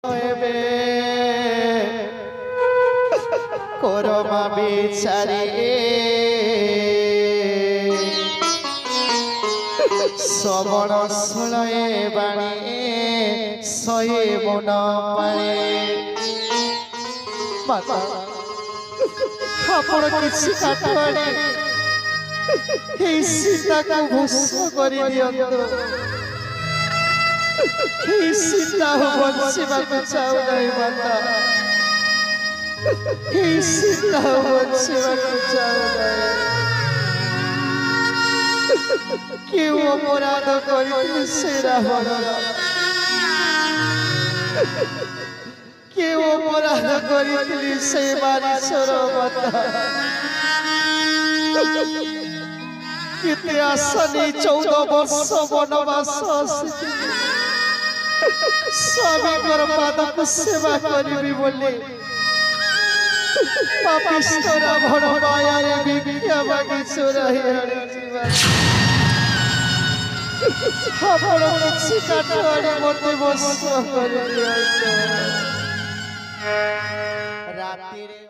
হেবে করমা বিচারে শ্রবণ শুনে বাণী সয়ে মন পারে মাতা আপন কিছু কাটুয়ারে এই সীতাকে ভস্ম করে দিয়ন্তু এই সীতা বঞ্চিବାକୁ চাও নাই মাতা এই সীতা বঞ্চিବାକୁ চাও নাই কেউ অপরাধ করিলে সে রাবণ কেউ অপরাধ করিলে সে বারিশর মাতা কেতে আশা নেই 14 বর্ষ বনবাস স্বামীর পাদক সেবা করিবি বলে পাপিষ্ঠ রাবণ মায়ারে ভিক্ষা মাগি চোরাই আনিছি আপন কিছু কাটুয়ারে মতে বস্ত্র করে দিয়ন্তু। রাত্রিরে